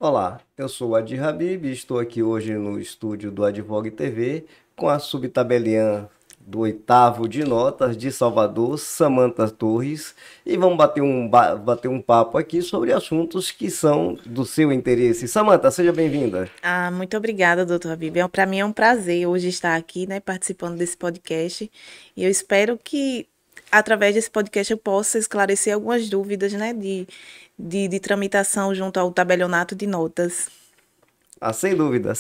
Olá, eu sou o Adi Habib e estou aqui hoje no estúdio do Advogue TV com a subtabeliã do oitavo de notas de Salvador, Samantha Torres, e vamos bater um papo aqui sobre assuntos que são do seu interesse. Samantha, seja bem-vinda. Muito obrigada, doutor Habib. Para mim é um prazer hoje estar aqui, né, participando desse podcast. E eu espero que, através desse podcast, eu possa esclarecer algumas dúvidas, né, de tramitação junto ao tabelionato de notas. Ah, sem dúvida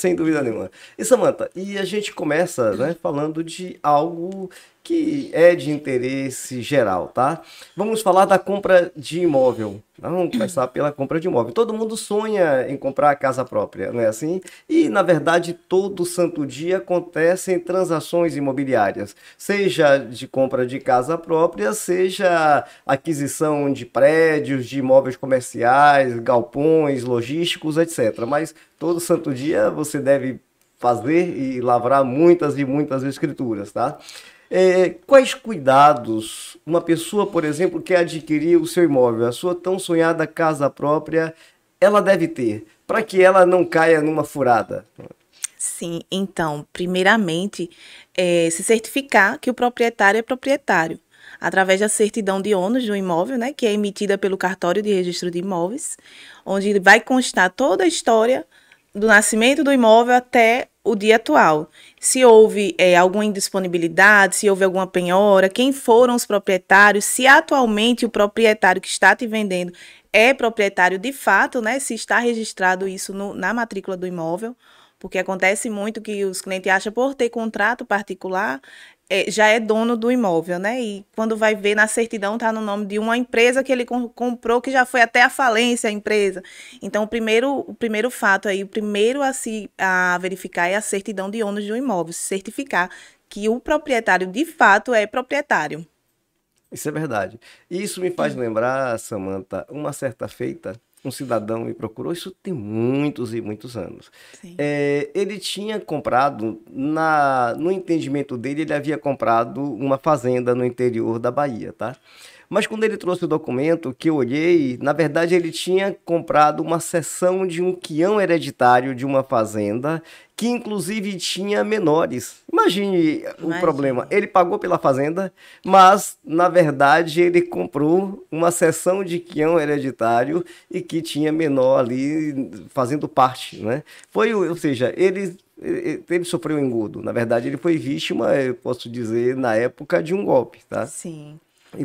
nenhuma. E Samantha, e a gente começa, né, falando de algo que é de interesse geral, tá? Vamos falar da compra de imóvel. Vamos começar pela compra de imóvel. Todo mundo sonha em comprar a casa própria, não é assim? E, na verdade, todo santo dia acontecem transações imobiliárias, seja de compra de casa própria, seja aquisição de prédios, de imóveis comerciais, galpões, logísticos, etc. Mas todo santo dia você deve fazer e lavrar muitas e muitas escrituras, tá? Quais cuidados uma pessoa, por exemplo, quer adquirir o seu imóvel, a sua tão sonhada casa própria, ela deve ter, para que ela não caia numa furada? Sim, então, primeiramente, se certificar que o proprietário é proprietário, através da certidão de ônus do imóvel, né, que é emitida pelo cartório de registro de imóveis, onde vai constar toda a história do nascimento do imóvel até o dia atual. Se houve alguma indisponibilidade, se houve alguma penhora, quem foram os proprietários, se atualmente o proprietário que está te vendendo é proprietário de fato, né? Se está registrado isso na matrícula do imóvel, porque acontece muito que os clientes acham por ter contrato particular, já é dono do imóvel, né? E quando vai ver na certidão está no nome de uma empresa que ele comprou, que já foi até a falência a empresa. Então, o primeiro fato aí, o primeiro a verificar é a certidão de ônus do imóvel, certificar que o proprietário de fato é proprietário. Isso é verdade. E isso me faz lembrar, Samantha, uma certa feita, um cidadão me procurou, isso tem muitos e muitos anos. Sim. Ele tinha comprado, no entendimento dele, ele havia comprado uma fazenda no interior da Bahia, tá? Mas quando ele trouxe o documento que eu olhei, na verdade ele tinha comprado uma seção de um quião hereditário de uma fazenda que inclusive tinha menores. Imagine o problema. Imagine. Ele pagou pela fazenda, mas na verdade ele comprou uma seção de quião hereditário e que tinha menor ali fazendo parte, né? Ou seja, ele sofreu um engodo. Na verdade, ele foi vítima, eu posso dizer, na época de um golpe, tá? Sim.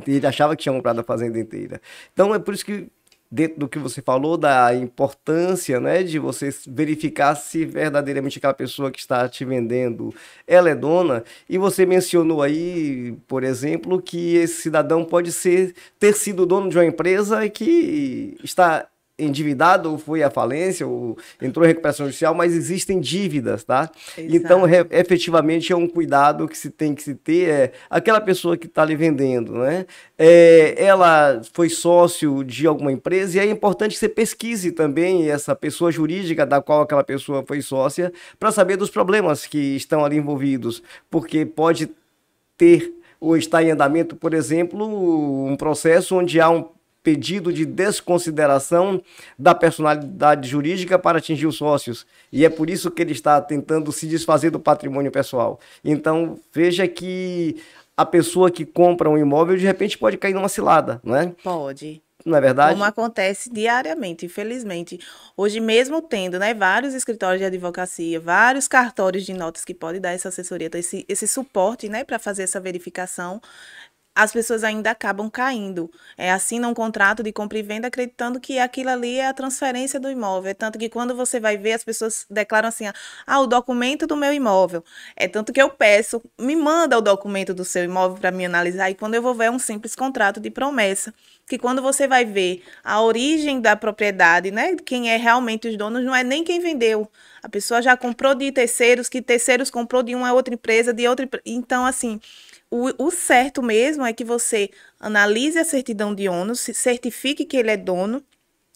Ele achava que tinha comprado a fazenda inteira. Então é por isso que, dentro do que você falou, da importância, né, de você verificar se verdadeiramente aquela pessoa que está te vendendo, ela é dona. E você mencionou aí, por exemplo, que esse cidadão pode ter sido dono de uma empresa que está endividado, ou foi à falência, ou entrou em recuperação judicial, mas existem dívidas, tá? Então, Exato. efetivamente, é um cuidado que se tem que se ter, aquela pessoa que está lhe vendendo, né? Ela foi sócio de alguma empresa e é importante que você pesquise também essa pessoa jurídica da qual aquela pessoa foi sócia para saber dos problemas que estão ali envolvidos, porque pode ter ou está em andamento, por exemplo, um processo onde há um pedido de desconsideração da personalidade jurídica para atingir os sócios. E é por isso que ele está tentando se desfazer do patrimônio pessoal. Então, veja que a pessoa que compra um imóvel, de repente, pode cair numa cilada, não é? Pode. Não é Como verdade? acontece diariamente, infelizmente. Hoje mesmo tendo, né, vários escritórios de advocacia, vários cartórios de notas que podem dar essa assessoria, então esse suporte, né, para fazer essa verificação, as pessoas ainda acabam caindo. Assinam um contrato de compra e venda acreditando que aquilo ali é a transferência do imóvel. É tanto que quando você vai ver, as pessoas declaram assim, o documento do meu imóvel. É tanto que eu peço, me manda o documento do seu imóvel para me analisar, e quando eu vou ver é um simples contrato de promessa. Que quando você vai ver a origem da propriedade, né, quem é realmente os donos, não é nem quem vendeu. A pessoa já comprou de terceiros, que terceiros comprou de uma outra empresa, de outra. Então, assim, o certo mesmo é que você analise a certidão de ônus, certifique que ele é dono,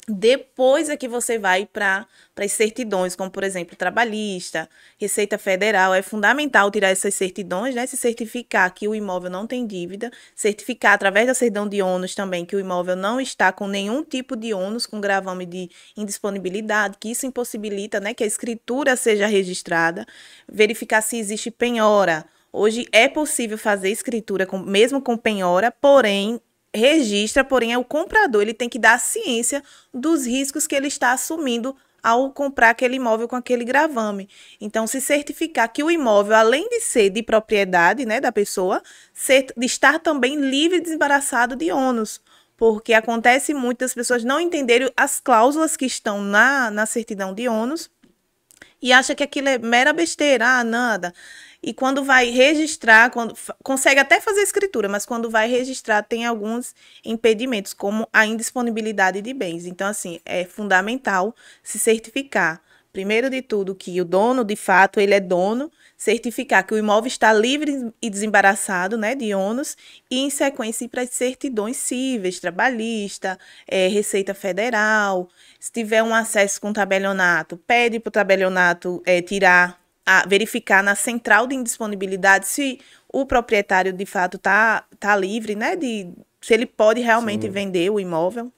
Depois é que você vai para as certidões, como, por exemplo, trabalhista, Receita Federal. É fundamental tirar essas certidões, né? Se certificar que o imóvel não tem dívida, certificar através da certidão de ônus também que o imóvel não está com nenhum tipo de ônus, com gravame de indisponibilidade, que isso impossibilita, né, que a escritura seja registrada, verificar se existe penhora. Hoje é possível fazer escritura mesmo com penhora, porém registra, porém é o comprador, ele tem que dar ciência dos riscos que ele está assumindo ao comprar aquele imóvel com aquele gravame. Então, se certificar que o imóvel, além de ser de propriedade, né, da pessoa, de estar também livre e desembaraçado de ônus. Porque acontece muito das pessoas não entenderem as cláusulas que estão na certidão de ônus e acha que aquilo é mera besteira, nada. E quando vai registrar, quando consegue até fazer escritura, mas quando vai registrar tem alguns impedimentos, como a indisponibilidade de bens. Então, assim, é fundamental se certificar, primeiro de tudo, que o dono, de fato, ele é dono, certificar que o imóvel está livre e desembaraçado, né, de ônus, e em sequência ir para as certidões cíveis, trabalhista, Receita Federal. Se tiver um acesso com tabelionato, pede para o tabelionato tirar verificar na central de indisponibilidade se o proprietário de fato tá livre, né? Se ele pode realmente vender o imóvel.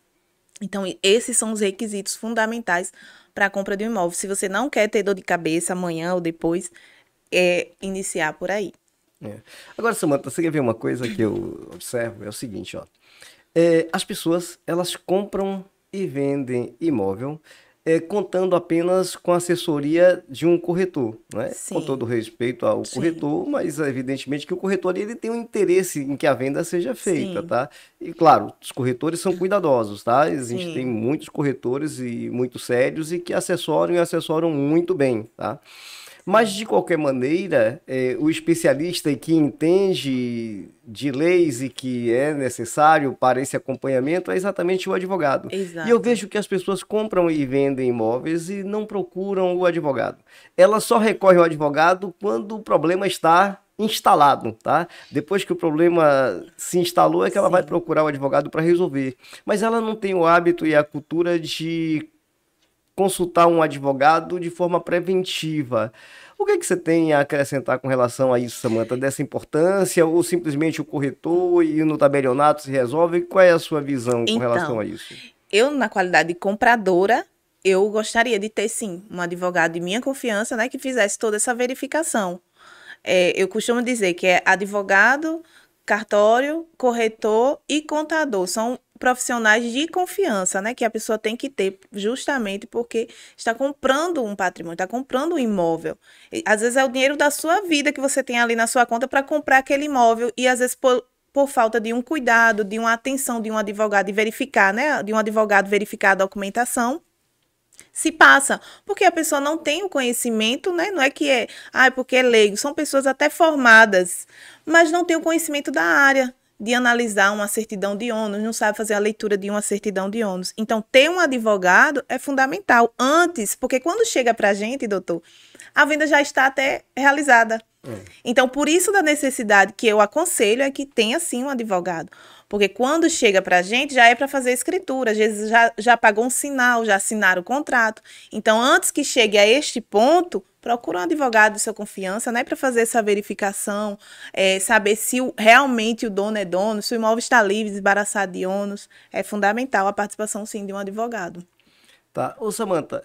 Então, esses são os requisitos fundamentais para a compra de um imóvel. Se você não quer ter dor de cabeça amanhã ou depois, iniciar por aí. Agora, Samanta, você quer ver uma coisa que eu observo? É o seguinte, ó. As pessoas, elas compram e vendem imóvel contando apenas com a assessoria de um corretor, né? Sim. Com todo respeito ao corretor, mas evidentemente que o corretor ele tem um interesse em que a venda seja feita, Sim. tá? E claro, os corretores são cuidadosos, tá? A gente Sim. tem muitos corretores e muito sérios e que assessoram e assessoram muito bem, tá? Mas, de qualquer maneira, o especialista que entende de leis e que é necessário para esse acompanhamento é exatamente o advogado. Exato. E eu vejo que as pessoas compram e vendem imóveis e não procuram o advogado. Elas só recorrem ao advogado quando o problema está instalado, tá? Depois que o problema se instalou é que ela vai procurar o advogado para resolver. Mas ela não tem o hábito e a cultura de consultar um advogado de forma preventiva. O que você tem a acrescentar com relação a isso, Samanta, dessa importância, ou simplesmente o corretor e no tabelionato se resolve? Qual é a sua visão com relação a isso? Eu, na qualidade de compradora, eu gostaria de ter, sim, um advogado de minha confiança, né, que fizesse toda essa verificação. Eu costumo dizer que é advogado, cartório, corretor e contador. São profissionais de confiança, né, que a pessoa tem que ter justamente porque está comprando um patrimônio, está comprando um imóvel. E, às vezes é o dinheiro da sua vida que você tem ali na sua conta para comprar aquele imóvel e às vezes por falta de um cuidado, de uma atenção de um advogado e verificar, né, de um advogado verificar a documentação, se passa, porque a pessoa não tem o conhecimento, né? Não é que porque é leigo, são pessoas até formadas, mas não tem o conhecimento da área de analisar uma certidão de ônus, não sabe fazer a leitura de uma certidão de ônus. Então, ter um advogado é fundamental antes, porque quando chega para a gente, doutor, a venda já está até realizada. Então, por isso da necessidade que eu aconselho é que tenha, sim, um advogado. Porque quando chega para a gente, já é para fazer escritura. Às vezes já pagou um sinal, já assinaram o contrato. Então, antes que chegue a este ponto, procura um advogado de sua confiança, né, para fazer essa verificação, saber se realmente o dono é dono, se o imóvel está livre, desembaraçado de ônus. É fundamental a participação, sim, de um advogado. Tá. Ô, Samanta,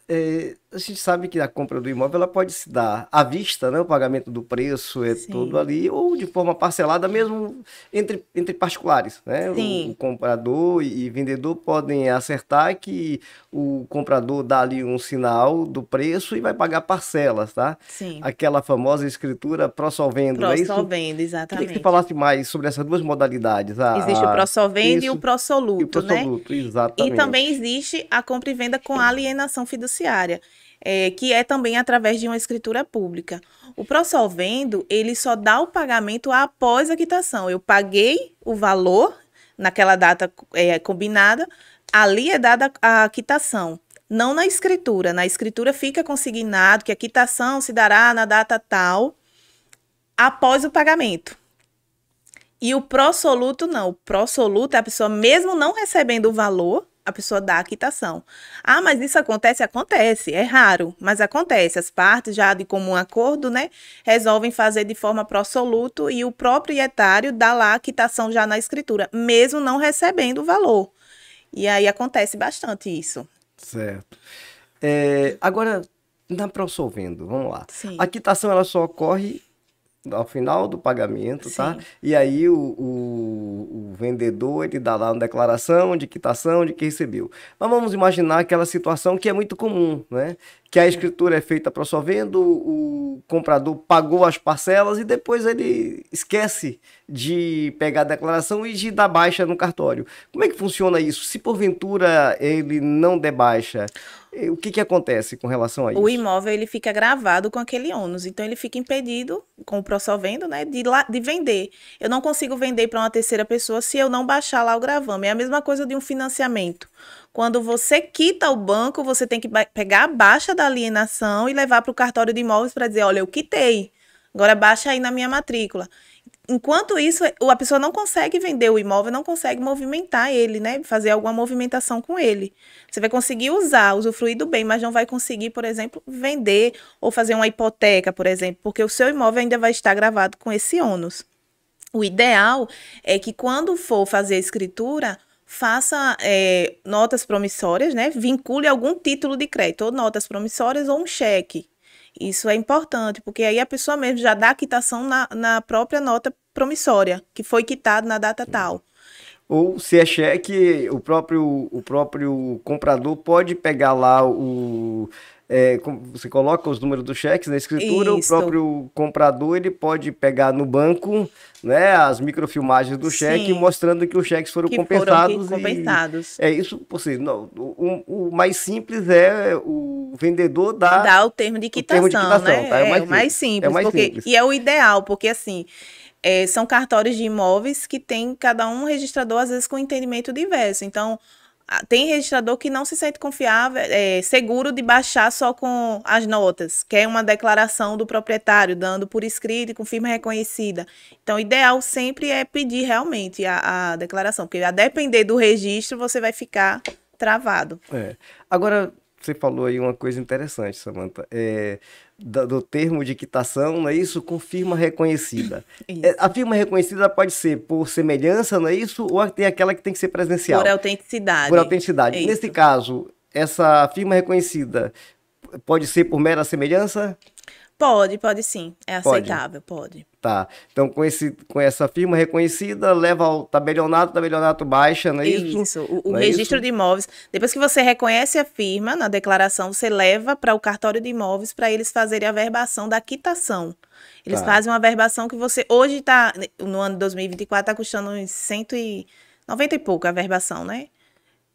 a gente sabe que a compra do imóvel ela pode se dar à vista, né? O pagamento do preço é todo ali, ou de forma parcelada, mesmo entre particulares, né? O comprador e vendedor podem acertar que o comprador dá ali um sinal do preço e vai pagar parcelas, tá? Sim. Aquela famosa escritura pró-solvendo, não é isso? Pró-solvendo, exatamente. Queria que você falasse mais sobre essas duas modalidades. Existe o pró-solvendo e o pró-soluto, né? O pró-soluto, exatamente. E também existe a compra e venda com alienação fiduciária, que é também através de uma escritura pública. O pró-solvendo, ele só dá o pagamento após a quitação. Eu paguei o valor naquela data combinada, ali é dada a quitação. Não na escritura. Na escritura fica consignado que a quitação se dará na data tal, após o pagamento. E o pró-soluto não. O pró-soluto é a pessoa, mesmo não recebendo o valor, a pessoa dá a quitação. Ah, mas isso acontece? Acontece, é raro, mas acontece. As partes já de comum acordo, né, resolvem fazer de forma pró-soluto e o proprietário dá lá a quitação já na escritura, mesmo não recebendo o valor. E aí acontece bastante isso. Certo. Agora, na Prosolvendo, vamos lá. Sim. A quitação ela só ocorre ao final do pagamento, tá? Sim. E aí o vendedor, ele dá lá uma declaração de quitação de que recebeu. Mas vamos imaginar aquela situação que é muito comum, né? Que a escritura é feita Prosolvendo, o comprador pagou as parcelas e depois ele esquece de pegar a declaração e de dar baixa no cartório. Como é que funciona isso? Se porventura ele não der baixa, o que acontece com relação a isso? O imóvel ele fica gravado com aquele ônus, então ele fica impedido, com o Prosolvendo, né, de vender. Eu não consigo vender para uma terceira pessoa se eu não baixar lá o gravame. É a mesma coisa de um financiamento. Quando você quita o banco, você tem que pegar a baixa da alienação e levar para o cartório de imóveis para dizer, olha, eu quitei, agora baixa aí na minha matrícula. Enquanto isso, a pessoa não consegue vender o imóvel, não consegue movimentar ele, né? Fazer alguma movimentação com ele. Você vai conseguir usufruir do bem, mas não vai conseguir, por exemplo, vender ou fazer uma hipoteca, por exemplo, porque o seu imóvel ainda vai estar gravado com esse ônus. O ideal é que quando for fazer a escritura, faça notas promissórias, né? Vincule algum título de crédito, ou notas promissórias ou um cheque. Isso é importante, porque aí a pessoa mesmo já dá a quitação na própria nota promissória, que foi quitado na data tal. Ou se é cheque, o próprio comprador pode pegar lá você coloca os números dos cheques na escritura, Isso. o próprio comprador ele pode pegar no banco, né, as microfilmagens do cheque, mostrando que os cheques foram compensados. É isso, o mais simples é o vendedor dar o termo de quitação, né? Tá? É o mais simples, e é o ideal, porque assim, são cartórios de imóveis que tem cada um registrador, às vezes, com entendimento diverso. Então, tem registrador que não se sente confiável, seguro de baixar só com as notas, que é uma declaração do proprietário, dando por escrito e com firma reconhecida. Então, o ideal sempre é pedir realmente a declaração, porque a depender do registro, você vai ficar travado. Agora, você falou aí uma coisa interessante, Samantha, do termo de quitação, não é isso? Com firma reconhecida. Isso. A firma reconhecida pode ser por semelhança, não é isso? Ou tem aquela que tem que ser presencial? Por autenticidade. Por autenticidade. Isso. Nesse caso, essa firma reconhecida pode ser por mera semelhança? Pode sim. É aceitável, pode. Tá. Então, com essa firma reconhecida, leva ao tabelionato baixa, não é isso? Isso. O registro de imóveis. Depois que você reconhece a firma na declaração, você leva para o cartório de imóveis para eles fazerem a verbação da quitação. Eles fazem uma verbação que você... Hoje está, no ano de 2024, está custando uns 190 e pouco a verbação, né?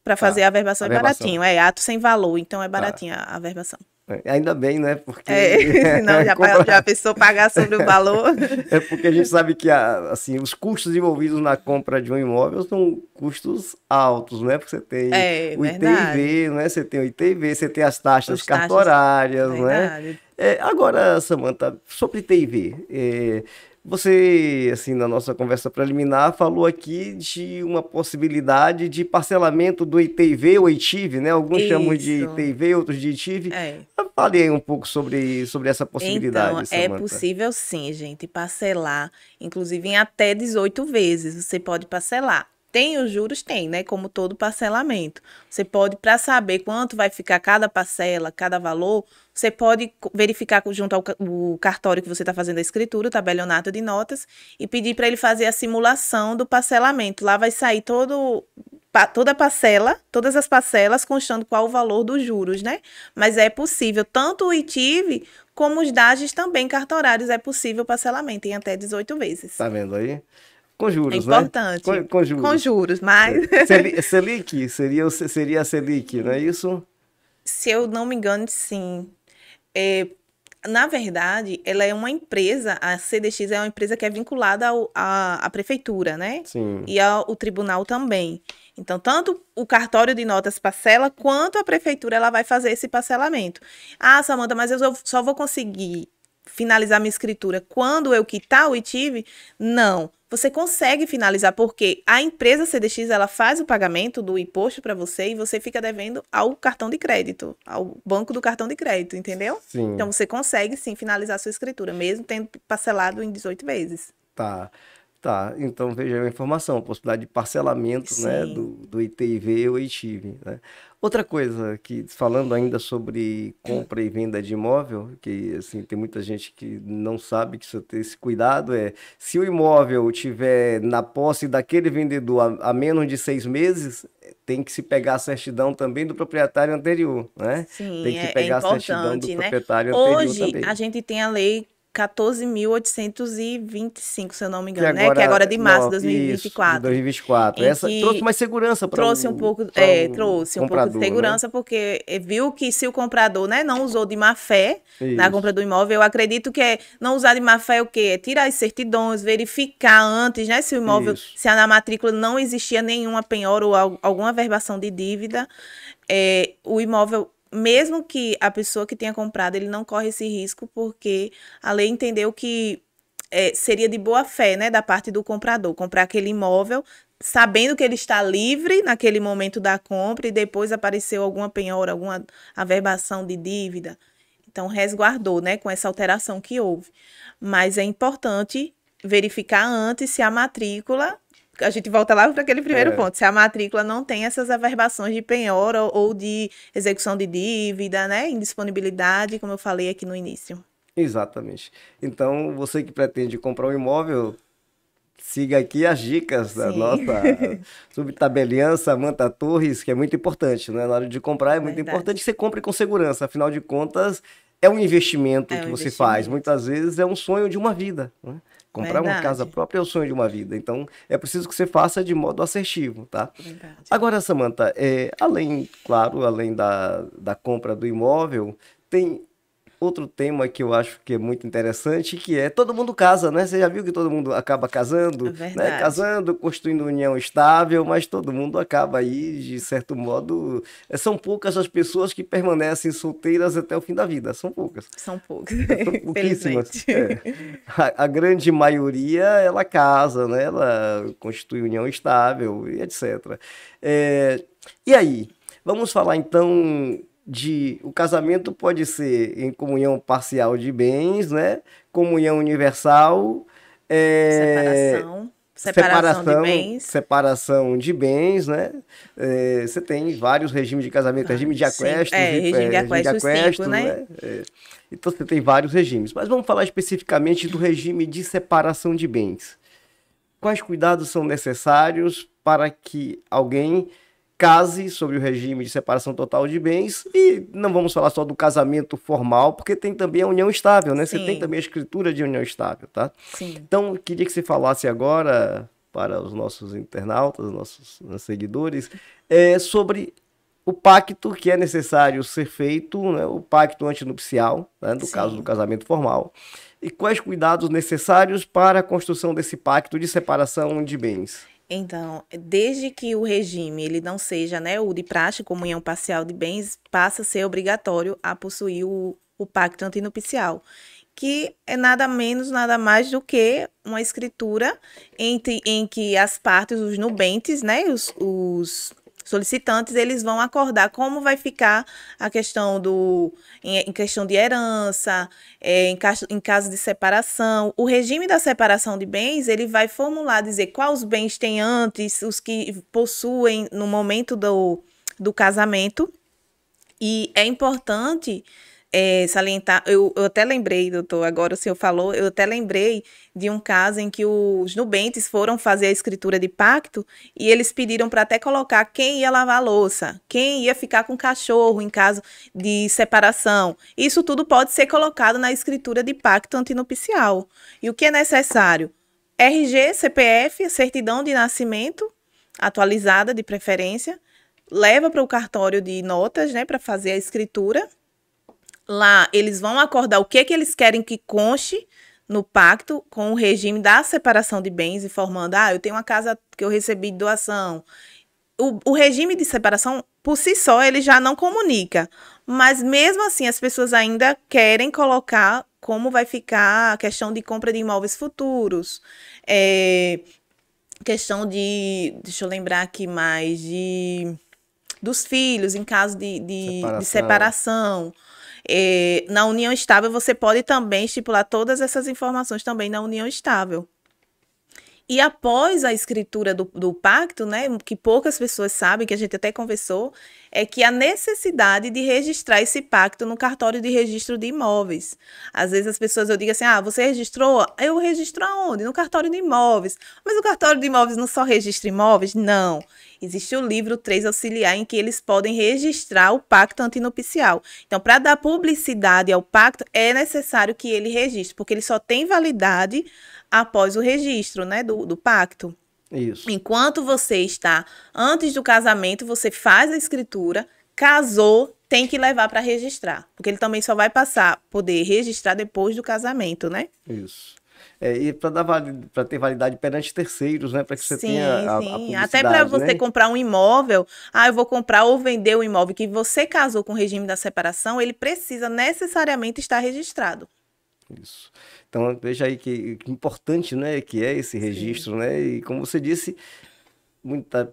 Para fazer a verbação é baratinho. É ato sem valor, então é baratinho a verbação. Ainda bem, né? Porque senão já a pessoa pagar sobre o valor. É porque a gente sabe que assim, os custos envolvidos na compra de um imóvel são custos altos, né? Porque você tem o ITIV, né? Você tem o ITIV, você tem as taxas cartorárias, né? Agora, Samantha, sobre ITIV, você, assim, na nossa conversa preliminar, falou aqui de uma possibilidade de parcelamento do ITIV ou ITIV, né? Alguns chamam de ITIV, outros de ITIV. Fale aí um pouco sobre essa possibilidade, então, Samantha. É possível sim, gente, parcelar, inclusive em até 18 vezes, você pode parcelar. Tem os juros? Tem, né? Como todo parcelamento. Você pode, para saber quanto vai ficar cada parcela, cada valor, você pode verificar junto ao cartório que você está fazendo a escritura, o tabelionato de notas, e pedir para ele fazer a simulação do parcelamento. Lá vai sair toda a parcela, todas as parcelas, constando qual o valor dos juros, né? Mas é possível, tanto o ITIV como os DAGEs também cartorários, é possível parcelamento em até 18 vezes. Tá vendo aí? Com juros, né? É importante. Né? Com juros. Com juros, mas... Selic? Seria a Selic, não é isso? Se eu não me engano, sim. Na verdade, ela é uma empresa, a CDX é uma empresa que é vinculada à prefeitura, né? Sim. E ao tribunal também. Então, tanto o cartório de notas parcela, quanto a prefeitura ela vai fazer esse parcelamento. Ah, Samantha, mas eu só vou conseguir finalizar minha escritura quando eu quitar o ITIV? Não. você consegue finalizar, porque a empresa CDX, ela faz o pagamento do imposto para você e você fica devendo ao cartão de crédito, ao banco do cartão de crédito, entendeu? Sim. Então, você consegue, sim, finalizar a sua escritura, mesmo tendo parcelado em 18 vezes. Tá. Tá, então veja a informação, a possibilidade de parcelamento, né, do ITIV ou ITIV, né? Outra coisa que, falando ainda sobre compra e venda de imóvel, que assim, tem muita gente que não sabe que precisa ter esse cuidado, se o imóvel tiver na posse daquele vendedor há menos de 6 meses, tem que se pegar a certidão também do proprietário anterior, né? Sim, Tem que se é pegar a certidão do importante, né? proprietário anterior Hoje, também. a gente tem a lei 14.825, se eu não me Que engano, né? Que é agora de março de não, isso, de 2024. 2024. Em Essa trouxe que mais segurança para trouxe um pouco, trouxe um pouco de comprador, né? segurança, porque viu que se o comprador, né, não usou de má fé na Isso. compra do imóvel, eu acredito que não usar de má fé é o quê? É tirar as certidões, verificar antes, né, se o imóvel, Isso. se na matrícula não existia nenhuma penhora ou alguma averbação de dívida, o imóvel, mesmo que a pessoa que tenha comprado, ele não corre esse risco, porque a lei entendeu que seria de boa fé, né, da parte do comprador, comprar aquele imóvel sabendo que ele está livre naquele momento da compra e depois apareceu alguma penhora, alguma averbação de dívida. Então, resguardou, né, com essa alteração que houve. Mas é importante verificar antes se a matrícula, a gente volta lá para aquele primeiro ponto, se a matrícula não tem essas averbações de penhora ou de execução de dívida, né, indisponibilidade, como eu falei aqui no início. Exatamente. Então, você que pretende comprar um imóvel, siga aqui as dicas da nossa subtabeliã Samantha Torres, que é muito importante, né? Na hora de comprar é muito importante que você compre com segurança, afinal de contas, é um investimento que você faz. Muitas vezes é um sonho de uma vida, né? Comprar uma casa própria é o sonho de uma vida. Então, é preciso que você faça de modo assertivo, tá? Agora, Samantha, além da compra do imóvel, tem outro tema que eu acho que é muito interessante, que é todo mundo casa, né? Você já viu que todo mundo acaba casando, né? Casando, construindo união estável, mas todo mundo acaba aí, de certo modo, são poucas as pessoas que permanecem solteiras até o fim da vida, são poucas. São poucas, são pouquíssimas. A grande maioria, ela casa, né? Ela constitui união estável e etc. E aí, vamos falar então o casamento pode ser em comunhão parcial de bens, né? Comunhão universal, separação de bens. Separação de bens, né? Você tem vários regimes de casamento, regime de aquestos, regime de aquestos, né? Então você tem vários regimes. Mas vamos falar especificamente do regime de separação de bens. Quais cuidados são necessários para que alguém case sobre o regime de separação total de bens? E não vamos falar só do casamento formal, porque tem também a união estável, né? Sim. Você tem também a escritura de união estável, tá? Sim. Então, queria que você falasse agora para os nossos internautas, nossos seguidores, sobre o pacto que é necessário ser feito, né? O pacto antinupcial, né? No caso do casamento formal. E quais cuidados necessários para a construção desse pacto de separação de bens? Então, desde que o regime ele não seja, né, o de praxe, comunhão parcial de bens, passa a ser obrigatório a possuir o pacto antinupcial, que é nada menos, nada mais do que uma escritura em que as partes, os nubentes, né, os solicitantes, eles vão acordar como vai ficar a questão em questão de herança, em caso de separação. O regime da separação de bens, ele vai formular, dizer quais bens tem antes, os que possuem no momento do casamento. E é importante salientar, eu até lembrei, doutor, agora o senhor falou, eu até lembrei de um caso em que os nubentes foram fazer a escritura de pacto e eles pediram para até colocar quem ia lavar a louça, quem ia ficar com o cachorro em caso de separação. Isso tudo pode ser colocado na escritura de pacto antinupcial. E o que é necessário? RG, CPF, certidão de nascimento, atualizada de preferência, leva para o cartório de notas, né, para fazer a escritura. Lá, eles vão acordar o que eles querem que conste no pacto com o regime da separação de bens, informando, eu tenho uma casa que eu recebi de doação. O regime de separação, por si só, ele já não comunica. Mas, mesmo assim, as pessoas ainda querem colocar como vai ficar a questão de compra de imóveis futuros, questão de, deixa eu lembrar aqui mais, dos filhos em caso de separação. Na união estável, você pode também estipular todas essas informações também na união estável. E após a escritura do pacto, né, que poucas pessoas sabem, que a gente até conversou, é que a necessidade de registrar esse pacto no cartório de registro de imóveis. Às vezes as pessoas, eu digo assim, você registrou? Eu registro aonde? No cartório de imóveis. Mas o cartório de imóveis não só registra imóveis? Não. Existe o livro 3 auxiliar em que eles podem registrar o pacto antinupcial. Então, para dar publicidade ao pacto, é necessário que ele registre, porque ele só tem validade após o registro, né, do pacto. Isso. Enquanto você está antes do casamento, você faz a escritura, casou, tem que levar para registrar, porque ele também só vai poder registrar depois do casamento, né? Isso. E para ter validade perante terceiros, né? Para que você tenha a publicidade, até para você, né? comprar um imóvel, eu vou comprar ou vender o imóvel que você casou com o regime da separação, ele precisa necessariamente estar registrado. Isso. Então, veja aí que importante, né, que é esse registro, né? E como você disse,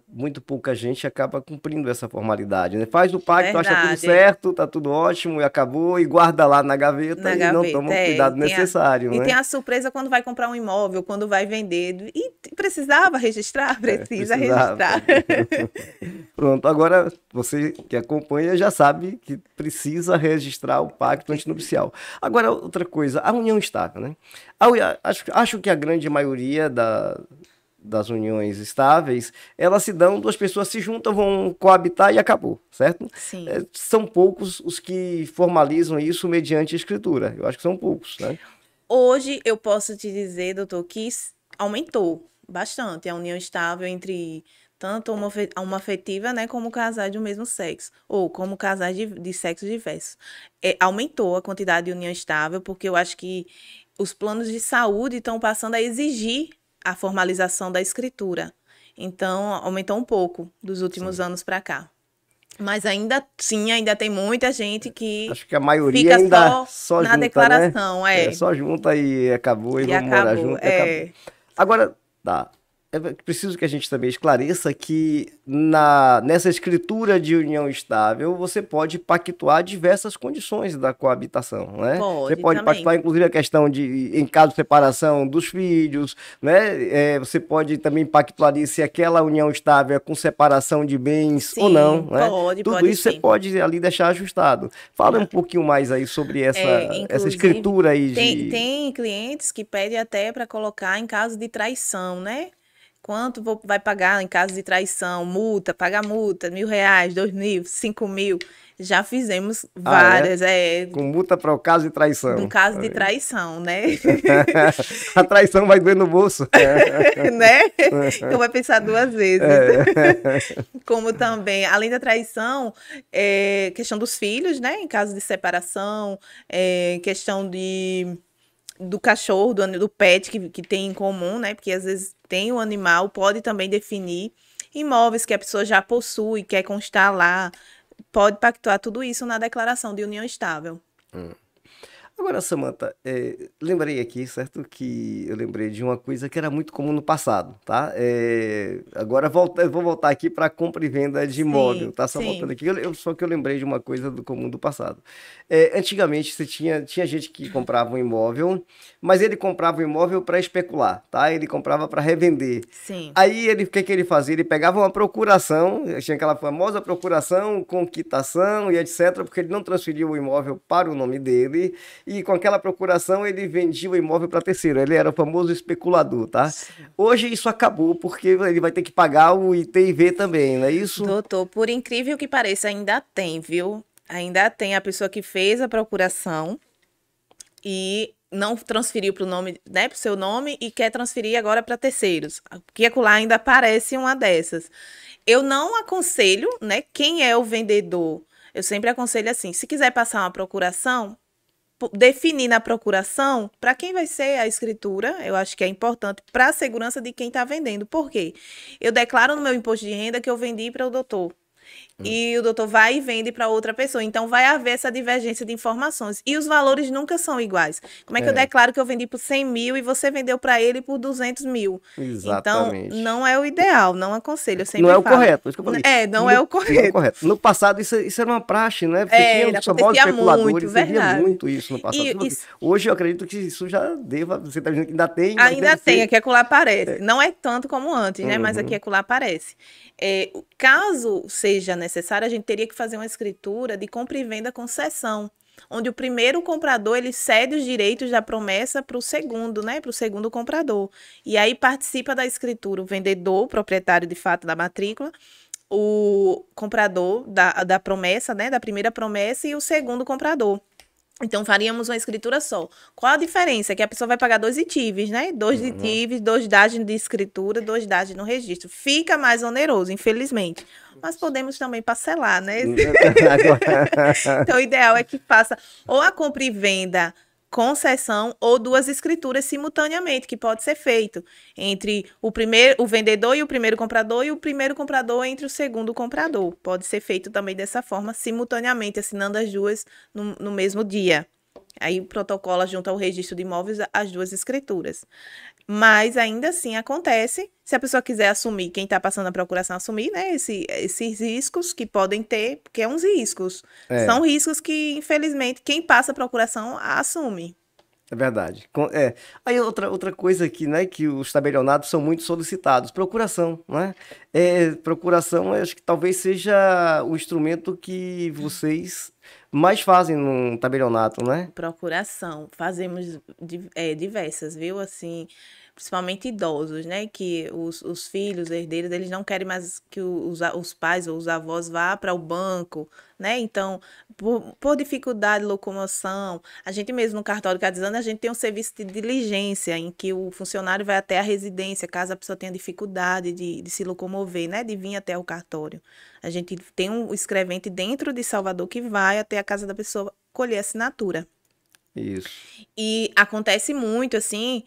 muito pouca gente acaba cumprindo essa formalidade, né? Faz o pacto, acha tudo certo, tá tudo ótimo e acabou e guarda lá na gaveta e não toma o cuidado necessário, né? E tem a surpresa quando vai comprar um imóvel, quando vai vender. E precisava registrar? Precisa registrar. Pronto, agora você que acompanha já sabe que precisa registrar o pacto antinupcial. Agora, outra coisa, a união estável, né? Acho que a grande maioria das uniões estáveis, elas se dão, duas pessoas se juntam, vão coabitar e acabou, certo? Sim. São poucos os que formalizam isso mediante escritura. Eu acho que são poucos, né? Hoje eu posso te dizer, doutor, que aumentou bastante a união estável entre tanto uma afetiva, né, como casais do mesmo sexo, ou como casais de sexos diversos. Aumentou a quantidade de união estável, porque eu acho que os planos de saúde estão passando a exigir a formalização da escritura. Então, aumentou um pouco dos últimos anos para cá. Mas ainda tem muita gente que acho que a maioria fica ainda só na junta, declaração, né? Só junta e acabou, e vamos morar junto e acabou. Agora, tá. É preciso que a gente também esclareça que nessa escritura de união estável você pode pactuar diversas condições da coabitação, né? Você pode pactuar, inclusive, a questão de, em caso de separação dos filhos, né? Você pode também pactuar se aquela união estável é com separação de bens ou não, né? Tudo isso você pode ali deixar ajustado. Fala um pouquinho mais aí sobre essa escritura aí Tem clientes que pedem até para colocar em caso de traição, né? Quanto vai pagar em caso de traição, multa, paga multa, R$1.000, 2.000, 5.000. Já fizemos várias. Com multa para o caso de traição. No caso de traição, né? A traição vai doer no bolso. Né? Então vai pensar duas vezes. Como também, além da traição, questão dos filhos, né? Em caso de separação, questão do cachorro, do pet que tem em comum, né? Porque às vezes tem o animal, pode também definir imóveis que a pessoa já possui, quer constar lá, pode pactuar tudo isso na declaração de união estável. Agora, Samantha, lembrei aqui, certo? Que eu lembrei de uma coisa que era muito comum no passado, tá? Agora eu vou voltar aqui para compra e venda de imóvel, tá? Só voltando aqui, só que eu lembrei de uma coisa do comum do passado. Antigamente, você tinha gente que comprava um imóvel, mas ele comprava o imóvel para especular, tá? Ele comprava para revender. Sim. Aí, o que ele fazia? Ele pegava uma procuração, tinha aquela famosa procuração com quitação e etc., porque ele não transferia o imóvel para o nome dele, e com aquela procuração ele vendia o imóvel para terceiro. Ele era o famoso especulador, tá? Sim. Hoje isso acabou porque ele vai ter que pagar o ITV também, não é isso? Doutor, por incrível que pareça, ainda tem, viu? Ainda tem a pessoa que fez a procuração e não transferiu para o nome, né, para o seu nome e quer transferir agora para terceiros. Porque acolá ainda aparece uma dessas. Eu não aconselho, né, quem é o vendedor. Eu sempre aconselho assim, se quiser passar uma procuração, definir na procuração para quem vai ser a escritura, eu acho que é importante para a segurança de quem está vendendo. Por quê? Eu declaro no meu imposto de renda que eu vendi para o doutor. e o doutor vai e vende para outra pessoa. Então, vai haver essa divergência de informações. E os valores nunca são iguais. Como é que eu declaro que eu vendi por 100 mil e você vendeu para ele por 200 mil? Então, Exatamente. não é o ideal, não aconselho. Eu sempre Não é o falo. correto, isso que eu falei. Não é o Não é o correto. correto. No passado, isso era uma praxe, né? Você tinha os famosos acontecia especuladores, muito, você via verdade. muito isso no passado. Hoje eu acredito que isso já deva. Você está dizendo que ainda tem, mas ainda deve tem, ser. aqui acolá aparece. Não é tanto como antes, né? Mas aqui acolá aparece. Caso seja necessário, a gente teria que fazer uma escritura de compra e venda com cessão, onde o primeiro comprador ele cede os direitos da promessa para o segundo, né? Para o segundo comprador. E aí participa da escritura o vendedor, o proprietário de fato da matrícula, o comprador da promessa, né? Da primeira promessa e o segundo comprador. Então, faríamos uma escritura só. Qual a diferença? Que a pessoa vai pagar 2 ITIVs, né? 2 ITIVs, 2 DAGs de escritura, 2 DAGs no registro. Fica mais oneroso, infelizmente. Mas podemos também parcelar, né? Então, o ideal é que faça ou a compra e venda com cessão ou 2 escrituras simultaneamente, que pode ser feito entre o vendedor e o primeiro comprador e o primeiro comprador entre o segundo comprador. Pode ser feito também dessa forma, simultaneamente, assinando as duas no mesmo dia. Aí protocola junto ao registro de imóveis as 2 escrituras. Mas ainda assim acontece, se a pessoa quiser assumir, quem está passando a procuração assumir, né, esses riscos que podem ter, porque é uns riscos. São riscos que, infelizmente, quem passa a procuração assume. É verdade. Aí outra coisa aqui, né, que os tabelionatos são muito solicitados, procuração, né? Procuração, acho que talvez seja o instrumento que vocês mais fazem num tabelionato, né? Procuração, fazemos diversas, viu? Assim, principalmente idosos, né? Que os filhos, herdeiros, eles não querem mais que os pais ou os avós vá para o banco, né? Então, por dificuldade de locomoção, a gente mesmo no cartório Cadizano, a gente tem um serviço de diligência em que o funcionário vai até a residência, caso a pessoa tenha dificuldade de se locomover, né? De vir até o cartório. A gente tem um escrevente dentro de Salvador que vai até a casa da pessoa colher assinatura. Isso. E acontece muito, assim,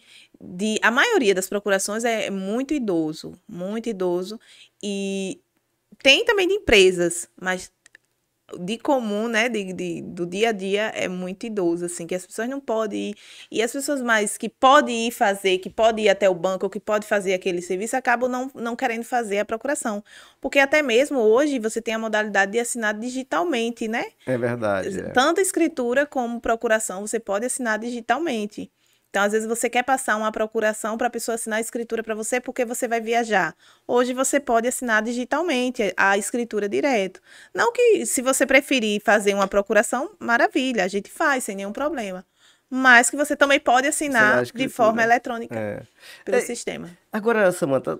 a maioria das procurações é muito idoso, e tem também de empresas, mas de comum, né, do dia a dia é muito idoso, assim, que as pessoas não podem ir, e as pessoas mais que podem ir fazer, que podem ir até o banco, ou que podem fazer aquele serviço, acabam não querendo fazer a procuração, porque até mesmo hoje você tem a modalidade de assinar digitalmente, né? É verdade. Tanto escritura como procuração, você pode assinar digitalmente. Então, às vezes, você quer passar uma procuração para a pessoa assinar a escritura para você porque você vai viajar. Hoje, você pode assinar digitalmente a escritura direto. Não que, se você preferir fazer uma procuração, maravilha, a gente faz sem nenhum problema. Mas que você também pode assinar de forma eletrônica pelo sistema. Agora, Samantha,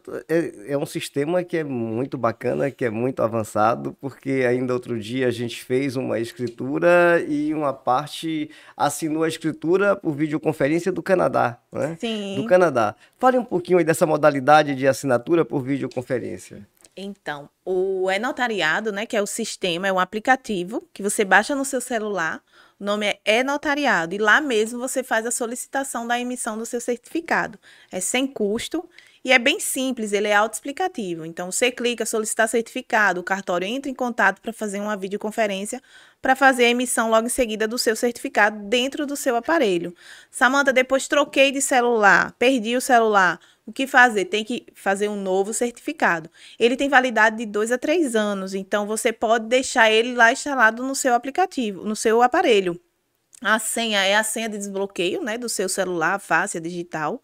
é um sistema que é muito bacana, que é muito avançado, porque ainda outro dia a gente fez uma escritura e uma parte assinou a escritura por videoconferência do Canadá, né? Sim. Do Canadá. Fale um pouquinho aí dessa modalidade de assinatura por videoconferência. Então, o e-notariado, né, que é o sistema, é um aplicativo que você baixa no seu celular. O nome é e-notariado e lá mesmo você faz a solicitação da emissão do seu certificado. É sem custo e é bem simples, ele é autoexplicativo. Então, você clica, solicitar certificado, o cartório entra em contato para fazer uma videoconferência para fazer a emissão logo em seguida do seu certificado dentro do seu aparelho. Samantha, depois troquei de celular, perdi o celular. O que fazer? Tem que fazer um novo certificado. Ele tem validade de 2 a 3 anos, então você pode deixar ele lá instalado no seu aplicativo, no seu aparelho. A senha é a senha de desbloqueio, né, do seu celular, fácil, digital.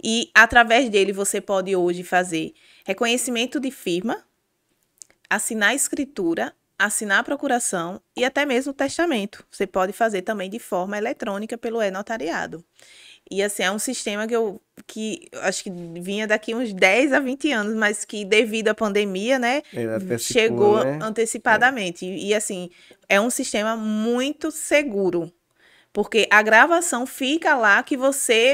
E através dele você pode hoje fazer reconhecimento de firma, assinar a escritura, assinar a procuração e até mesmo o testamento. Você pode fazer também de forma eletrônica pelo e-notariado. E assim, é um sistema que eu acho que vinha daqui uns 10 a 20 anos, mas que devido à pandemia, né, chegou antecipadamente. E assim, é um sistema muito seguro. Porque a gravação fica lá que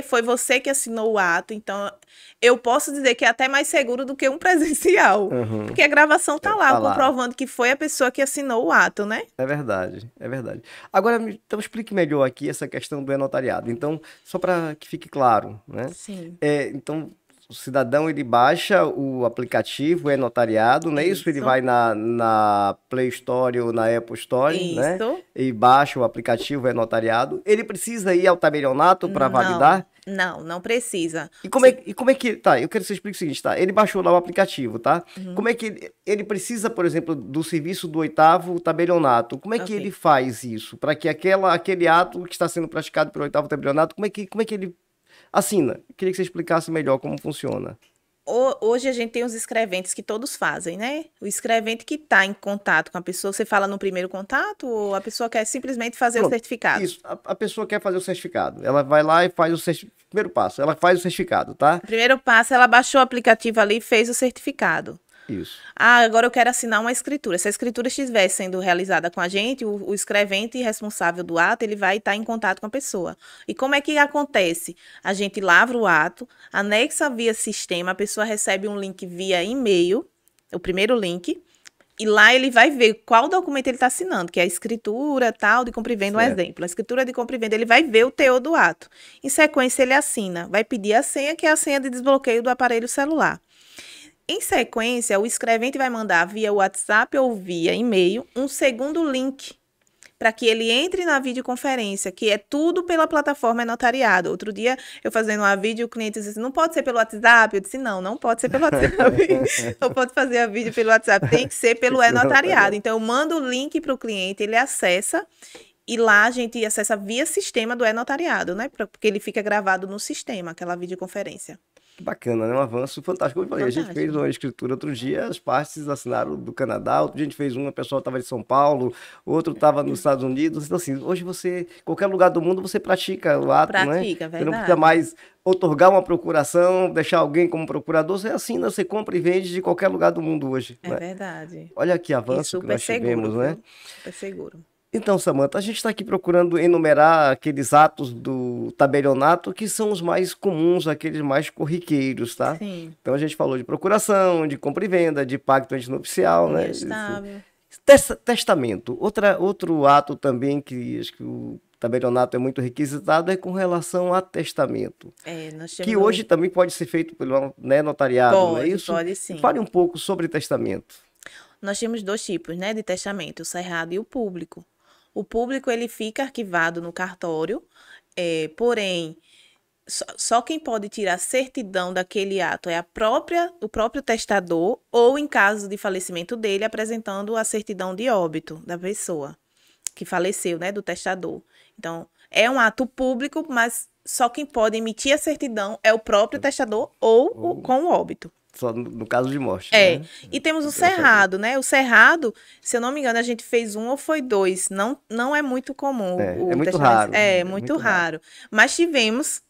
foi você que assinou o ato. Então, eu posso dizer que é até mais seguro do que um presencial. Porque a gravação tá lá, comprovando que foi a pessoa que assinou o ato, né? É verdade, é verdade. Agora, então explique melhor aqui essa questão do e-notariado. Então, só para que fique claro, né? Sim. Então, O cidadão, ele baixa o aplicativo, é notariado, não é isso? Ele vai na Play Store ou na Apple Store, né? Isso. E baixa o aplicativo, é notariado. Ele precisa ir ao tabelionato para validar? Não precisa. E como é que... Tá, eu quero que você explique o seguinte, tá? Ele baixou lá o aplicativo, tá? Como é que ele precisa, por exemplo, do serviço do 8º tabelionato? Como é que ele faz isso? Para que aquele ato que está sendo praticado pelo 8º tabelionato, como é que ele assina? Queria que você explicasse melhor como funciona. Hoje a gente tem os escreventes que todos fazem, né? O escrevente que está em contato com a pessoa, você fala no primeiro contato ou a pessoa quer simplesmente fazer o certificado? Isso, a pessoa quer fazer o certificado. Ela vai lá e faz primeiro passo, ela faz o certificado, tá? O primeiro passo, ela baixou o aplicativo ali e fez o certificado. Isso. Agora eu quero assinar uma escritura. Se a escritura estiver sendo realizada com a gente, o escrevente responsável do ato, ele vai estar em contato com a pessoa. E como é que acontece? A gente lavra o ato, anexa via sistema, a pessoa recebe um link via e-mail, o primeiro link, e lá ele vai ver qual documento ele está assinando, que é a escritura tal de compra e venda, um exemplo. A escritura de compra e venda, ele vai ver o teor do ato. Em sequência, ele assina, vai pedir a senha, que é a senha de desbloqueio do aparelho celular. Em sequência, o escrevente vai mandar via WhatsApp ou via e-mail um segundo link para que ele entre na videoconferência, que é tudo pela plataforma notariado. Outro dia, eu fazendo uma vídeo, o cliente disse, não pode ser pelo WhatsApp? Eu disse, não pode ser pelo WhatsApp. Não pode fazer a vídeo pelo WhatsApp, tem que ser pelo e-notariado. Então, eu mando o link para o cliente, ele acessa, e lá a gente acessa via sistema do e-notariado, né? Porque ele fica gravado no sistema, aquela videoconferência. Bacana, né? Um avanço fantástico. Como eu falei, a gente fez uma escritura outro dia, as partes assinaram do Canadá, outro dia a gente fez uma, o pessoal estava de São Paulo, outro estava nos Estados Unidos. Então, assim, hoje você, qualquer lugar do mundo, você pratica o ato, né? Verdade. Você não precisa mais otorgar uma procuração, deixar alguém como procurador, você assina, você compra e vende de qualquer lugar do mundo hoje. É, né? Verdade. Olha que avanço que nós tivemos, né? Super seguro. Então, Samanta, a gente está aqui procurando enumerar aqueles atos do tabelionato que são os mais comuns, aqueles mais corriqueiros, tá? Sim. Então a gente falou de procuração, de compra e venda, de pacto antinupcial, né? Estável. Testamento. Outro ato também que acho que o tabelionato é muito requisitado é com relação a testamento. Nós temos que hoje também pode ser feito pelo notariado, não é isso? Pode sim. Fale um pouco sobre testamento. Nós temos 2 tipos, né, de testamento, o cerrado e o público. O público, ele fica arquivado no cartório, porém, só quem pode tirar certidão daquele ato é o próprio testador, ou em caso de falecimento dele, apresentando a certidão de óbito da pessoa que faleceu, né, do testador. Então, é um ato público, mas só quem pode emitir a certidão é o próprio testador ou com o óbito. Só no caso de morte. Né? E temos o cerrado, né? O cerrado, se eu não me engano, a gente fez 1 ou foi 2. Não é muito comum. É muito raro. É muito raro. Mas tivemos,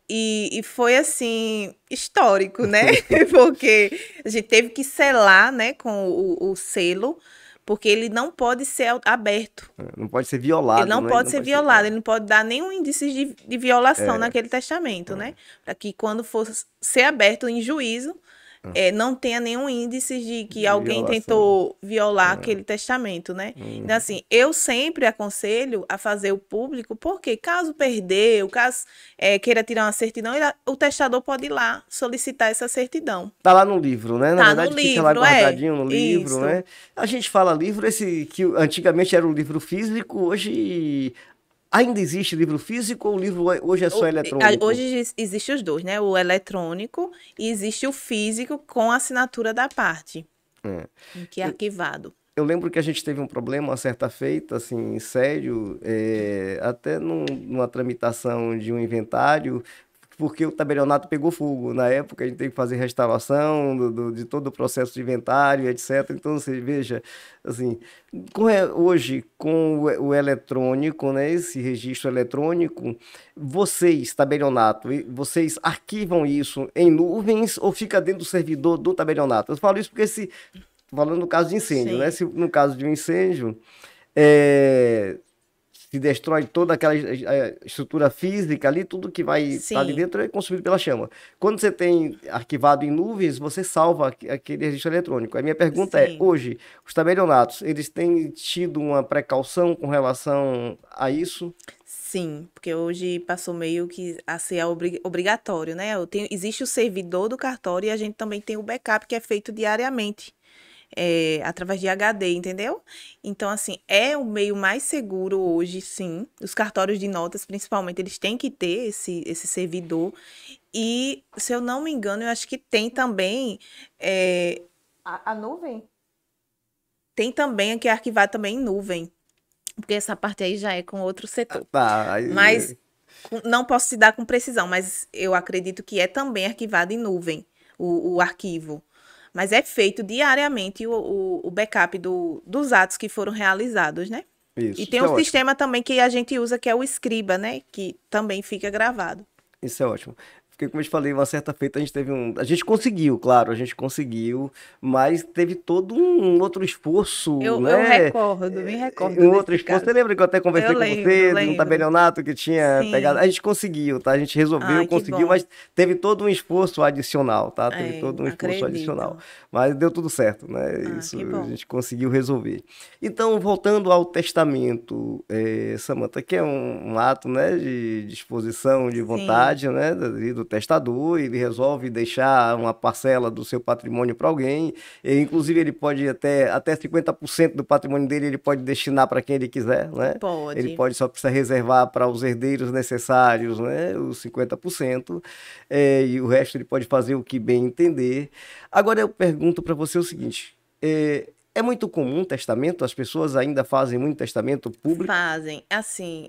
e foi assim, histórico, né? Porque a gente teve que selar, né, com o selo, porque ele não pode ser aberto. Não pode ser violado. Ele não pode ser violado, ele não pode dar nenhum indício de violação naquele testamento, né? Para que quando for ser aberto em juízo, não tenha nenhum índice de que alguém tentou violar aquele testamento, né? Então, assim, eu sempre aconselho a fazer o público, porque caso perder, caso queira tirar uma certidão, o testador pode ir lá solicitar essa certidão. Tá lá no livro, né? Na verdade, no fica livro, lá guardadinho no livro, isso. né? A gente fala livro, esse que antigamente era um livro físico, hoje... Ainda existe livro físico ou o livro hoje é só eletrônico? Hoje existe os dois, né? O eletrônico e existe o físico com a assinatura da parte, que é arquivado. Eu lembro que a gente teve um problema uma certa feita, assim, sério, até numa tramitação de um inventário, porque o tabelionato pegou fogo. Na época, a gente teve que fazer restauração de todo o processo de inventário, etc. Então, você veja, assim, hoje, com o eletrônico, né, esse registro eletrônico, vocês, tabelionato, vocês arquivam isso em nuvens ou fica dentro do servidor do tabelionato? Eu falo isso porque falando no caso de incêndio, né? Se no caso de um incêndio, se destrói toda aquela estrutura física ali, tudo que vai estar ali Sim, dentro é consumido pela chama. Quando você tem arquivado em nuvens, você salva aquele registro eletrônico. A minha pergunta é, sim. hoje, os tabelionatos, eles têm tido uma precaução com relação a isso? Sim, porque hoje passou meio que a ser obrigatório, né? Existe o servidor do cartório e a gente também tem o backup que é feito diariamente, através de HD, entendeu? Então, assim, é o meio mais seguro hoje, sim. Os cartórios de notas, principalmente, eles têm que ter esse servidor. E, se eu não me engano, eu acho que tem também a nuvem. Tem também que é arquivado também em nuvem, porque essa parte aí já é com outro setor. Tá, Mas não posso te dar com precisão, mas eu acredito que é também arquivado em nuvem o arquivo. Mas é feito diariamente o backup dos atos que foram realizados, né? E isso tem é um ótimo. sistema também que a gente usa, que é o Scriba, né? Que também fica gravado. Isso é ótimo. Porque, como eu te falei, uma certa feita a gente teve um. A gente conseguiu, claro, a gente conseguiu, mas teve todo um outro esforço, Eu né? recordo, me recordo Um outro desse esforço. caso. Você lembra que eu até conversei Eu com lembro, você de um lembro. tabelionato que tinha pegado. A Sim. gente conseguiu, tá? A gente resolveu, Ai, que conseguiu, bom. mas teve todo um esforço adicional, tá? Teve É, todo um esforço adicional. acredito. Mas deu tudo certo, né? Ah, Isso que a bom. gente conseguiu resolver. Então, voltando ao testamento, Samantha, que é um ato, né, de disposição de Sim. vontade, né, do testador, ele resolve deixar uma parcela do seu patrimônio para alguém, e, inclusive ele pode até 50% do patrimônio dele ele pode destinar para quem ele quiser, né? Ele Pode. pode só precisar reservar para os herdeiros necessários, né, os 50%, e o resto ele pode fazer o que bem entender. Agora eu pergunto para você o seguinte, é muito comum testamento? As pessoas ainda fazem muito testamento público? Fazem. Assim,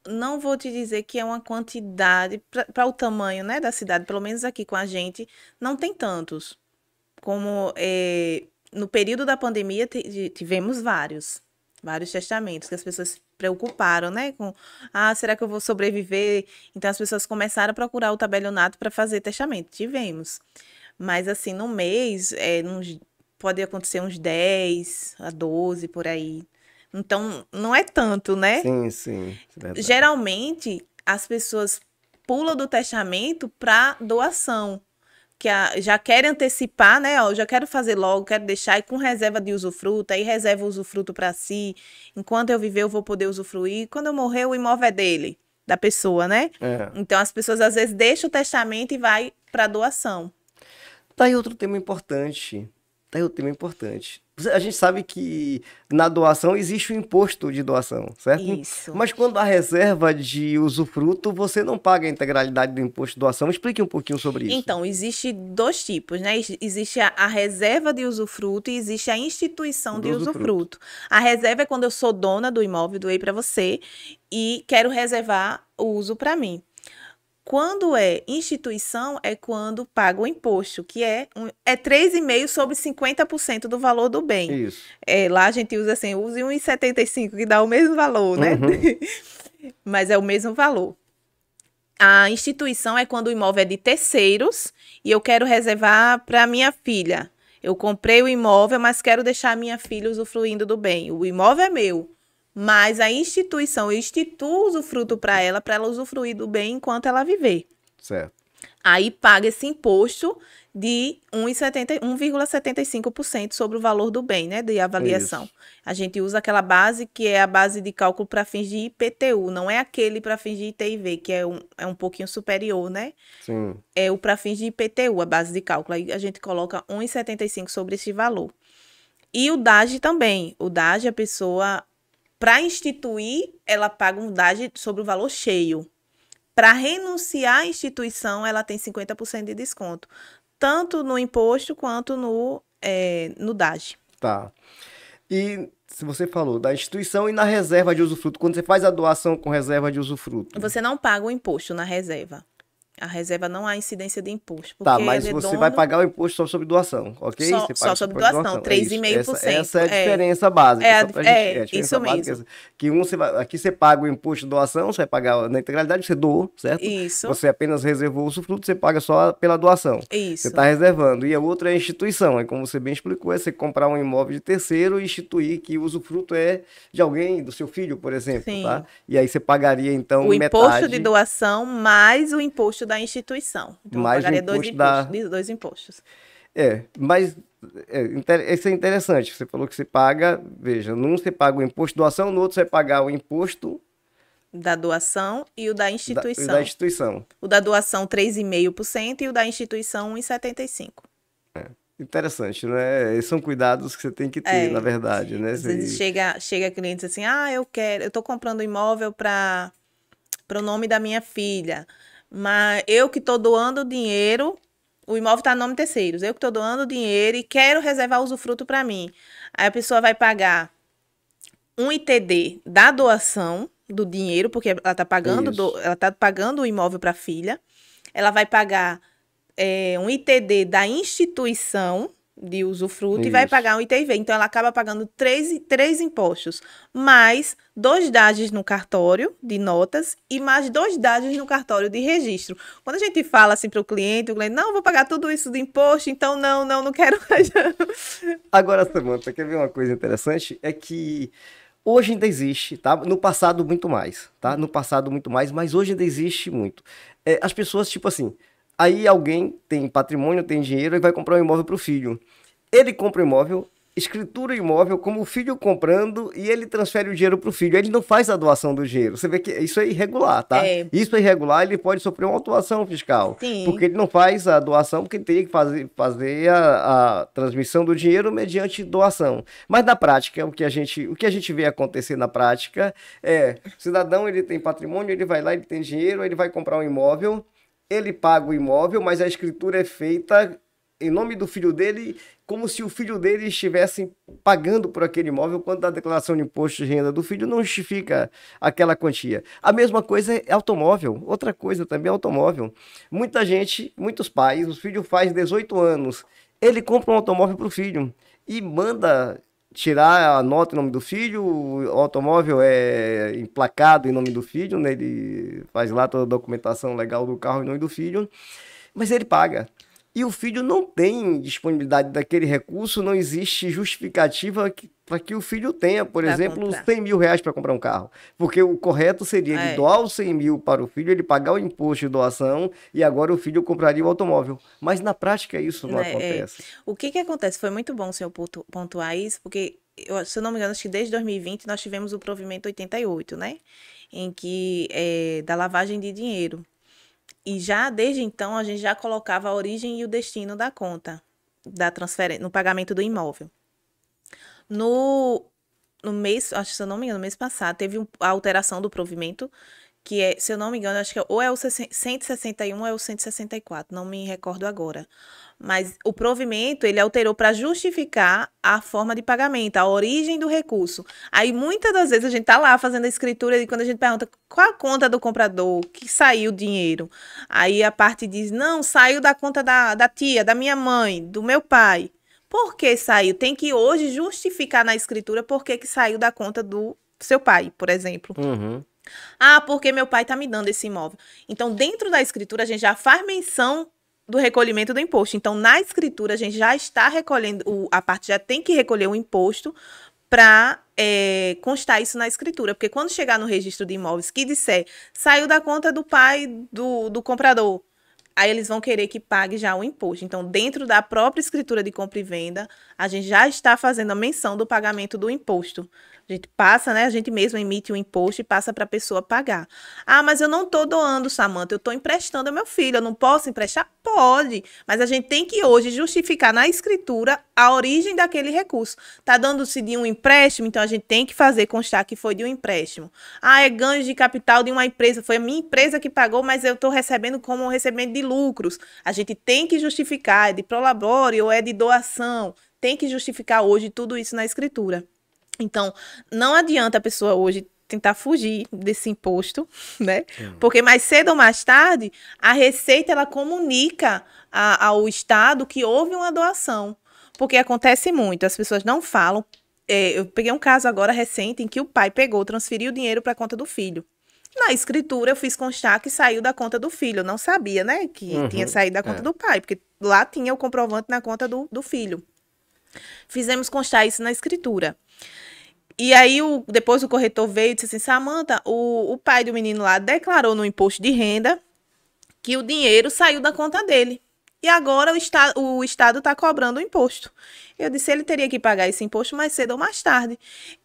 não vou te dizer que é uma quantidade para o tamanho, né, da cidade, pelo menos aqui com a gente, não tem tantos. Como no período da pandemia tivemos vários testamentos que as pessoas se preocuparam, né, com, será que eu vou sobreviver? Então as pessoas começaram a procurar o tabelionato para fazer testamento. Tivemos. Mas assim, no mês, pode acontecer uns 10 a 12 por aí. Então, não é tanto, né? Sim, sim, é verdade. Geralmente, as pessoas pulam do testamento para doação, que já querem antecipar, né? Ó, já quero fazer logo, quero deixar e com reserva de usufruto, aí reserva o usufruto para si. Enquanto eu viver, eu vou poder usufruir. Quando eu morrer, o imóvel é dele, da pessoa, né? É. Então, as pessoas às vezes deixam o testamento e vai para doação. Tá aí outro tema importante. Tá aí outro tema importante. A gente sabe que na doação existe o imposto de doação, certo? Isso. Mas quando há reserva de usufruto, você não paga a integralidade do imposto de doação. Explique um pouquinho sobre isso. Então, existe dois tipos, né? Existe a reserva de usufruto e existe a instituição Do de usufruto. usufruto. A reserva é quando eu sou dona do imóvel, doei para você e quero reservar o uso para mim. Quando é instituição, é quando paga o imposto, que é 3,5 sobre 50% do valor do bem. Isso. Lá a gente usa assim, use 1,75, que dá o mesmo valor, né? Uhum. Mas é o mesmo valor. A instituição é quando o imóvel é de terceiros e eu quero reservar para minha filha. Eu comprei o imóvel, mas quero deixar a minha filha usufruindo do bem. O imóvel é meu, mas a instituição, eu instituo o usufruto para ela usufruir do bem enquanto ela viver. Certo. Aí paga esse imposto de 1,75% sobre o valor do bem, né, de avaliação. Isso. A gente usa aquela base que é a base de cálculo para fins de IPTU, não é aquele para fins de ITIV, que é um pouquinho superior, né? Sim. É o para fins de IPTU, a base de cálculo. Aí a gente coloca 1,75 sobre esse valor. E o DAGE também. O DAGE, a pessoa, para instituir, ela paga um DAGE sobre o valor cheio. Para renunciar à instituição, ela tem 50% de desconto, tanto no imposto quanto no DAGE. Tá. E se você falou da instituição e na reserva de usufruto, quando você faz a doação com reserva de usufruto. Você não paga o imposto na reserva. A reserva não há incidência de imposto. Tá, Porque mas ele é você vai dono pagar o imposto só sobre doação, ok? só, Você só paga sobre sobre doação, É isso. 3,5%. Essa é a diferença básica, só pra gente. É a Isso diferença básica. mesmo. Que aqui você paga o imposto de doação, você vai pagar na integralidade, você doou, certo? Isso, Você apenas reservou o usufruto, você paga só pela doação. Você isso. está reservando. E a outra é a instituição. Aí, como você bem explicou, é você comprar um imóvel de terceiro e instituir que o usufruto é de alguém, do seu filho, por exemplo, tá? Sim. E aí você pagaria, então, O imposto de metade doação mais o imposto da instituição. Então, eu mais o pagaria dois imposto impostos, dois impostos. Mas isso é interessante. Você falou que você paga, veja, num você paga o imposto de doação, no outro você vai pagar o imposto Da doação e o da da instituição. instituição. O da doação, 3,5% e o da instituição, 1,75%. Interessante, né? Esses são cuidados que você tem que ter, na verdade, né? Às vezes chega cliente assim, eu tô comprando um imóvel para o nome da minha filha, mas eu que tô doando dinheiro, o imóvel tá no nome de terceiros, eu que tô doando dinheiro e quero reservar usufruto para mim. Aí a pessoa vai pagar um ITD da doação do dinheiro, porque ela tá pagando, Isso. ela tá pagando o imóvel para a filha. Ela vai pagar um ITD da instituição de usufruto e vai Isso. pagar um ITV. Então, ela acaba pagando três impostos, mais 2 DAGs no cartório de notas e mais 2 DAGs no cartório de registro. Quando a gente fala assim para o cliente, não, vou pagar tudo isso de imposto, então não quero mais. Agora, Samanta, quer ver uma coisa interessante? É que hoje ainda existe, tá? No passado muito mais, tá? No passado muito mais, mas hoje ainda existe muito. As pessoas, tipo assim, aí alguém tem patrimônio, tem dinheiro e vai comprar um imóvel para o filho. Ele compra o imóvel, escritura o imóvel como o filho comprando e ele transfere o dinheiro para o filho. Ele não faz a doação do dinheiro. Você vê que isso é irregular, tá? Isso é irregular, ele pode sofrer uma autuação fiscal. Sim. Porque ele não faz a doação, porque ele teria que fazer a transmissão do dinheiro mediante doação. Mas na prática, o que a gente vê acontecer na prática o cidadão, ele tem patrimônio, ele vai lá, ele tem dinheiro, ele vai comprar um imóvel, ele paga o imóvel, mas a escritura é feita em nome do filho dele, como se o filho dele estivesse pagando por aquele imóvel, quando a declaração de imposto de renda do filho não justifica aquela quantia. A mesma coisa é automóvel. Outra coisa também é automóvel. Muita gente, muitos pais, o filho faz 18 anos, ele compra um automóvel para o filho e manda tirar a nota em nome do filho, o automóvel é emplacado em nome do filho, né? Ele faz lá toda a documentação legal do carro em nome do filho, mas ele paga. E o filho não tem disponibilidade daquele recurso, não existe justificativa para que o filho tenha, por exemplo, comprar 100 mil reais para comprar um carro. Porque o correto seria ele doar os 100 mil para o filho, ele pagar o imposto de doação e agora o filho compraria o automóvel. Mas na prática isso não acontece. O que acontece? Foi muito bom o senhor pontuar isso, porque, se eu não me engano, acho que desde 2020 nós tivemos o provimento 88, né? Em que da lavagem de dinheiro. E já desde então a gente já colocava a origem e o destino da conta da transferência, no pagamento do imóvel. No mês, acho que se eu não me engano, no mês passado, teve a alteração do provimento, que se eu não me engano, acho que ou é o 161 ou é o 164, não me recordo agora. Mas o provimento, ele alterou para justificar a forma de pagamento, a origem do recurso. Aí, muitas das vezes, a gente tá lá fazendo a escritura e quando a gente pergunta qual a conta do comprador, que saiu o dinheiro, aí a parte diz, não, saiu da conta da tia, da minha mãe, do meu pai. Por que saiu? Tem que hoje justificar na escritura por que saiu da conta do seu pai, por exemplo. Uhum. Porque meu pai tá me dando esse imóvel. Então, dentro da escritura, a gente já faz menção do recolhimento do imposto. Então, na escritura, a gente já está recolhendo, a parte já tem que recolher o imposto para constar isso na escritura. Porque quando chegar no registro de imóveis que disser saiu da conta do pai do comprador, aí eles vão querer que pague já o imposto. Então, dentro da própria escritura de compra e venda, a gente já está fazendo a menção do pagamento do imposto. A gente passa, né? A gente mesmo emite o imposto e passa para a pessoa pagar. Mas eu não estou doando, Samanta, eu estou emprestando ao meu filho. Eu não posso emprestar? Pode. Mas a gente tem que hoje justificar na escritura a origem daquele recurso. Está dando-se de um empréstimo, então a gente tem que fazer constar que foi de um empréstimo. É ganho de capital de uma empresa. Foi a minha empresa que pagou, mas eu estou recebendo como recebimento de lucros. A gente tem que justificar, é de prolabore ou é de doação. Tem que justificar hoje tudo isso na escritura. Então, não adianta a pessoa hoje tentar fugir desse imposto, né? Porque mais cedo ou mais tarde, a Receita, ela comunica ao Estado que houve uma doação. Porque acontece muito, as pessoas não falam. Eu peguei um caso agora recente em que o pai transferiu o dinheiro para a conta do filho. Na escritura, eu fiz constar que saiu da conta do filho. Eu não sabia, né, que tinha saído da conta do pai, porque lá tinha o comprovante na conta do filho. Fizemos constar isso na escritura. E aí, depois o corretor veio e disse assim, Samanta, o pai do menino lá declarou no imposto de renda que o dinheiro saiu da conta dele. E agora o Estado está cobrando o imposto. Eu disse, ele teria que pagar esse imposto mais cedo ou mais tarde.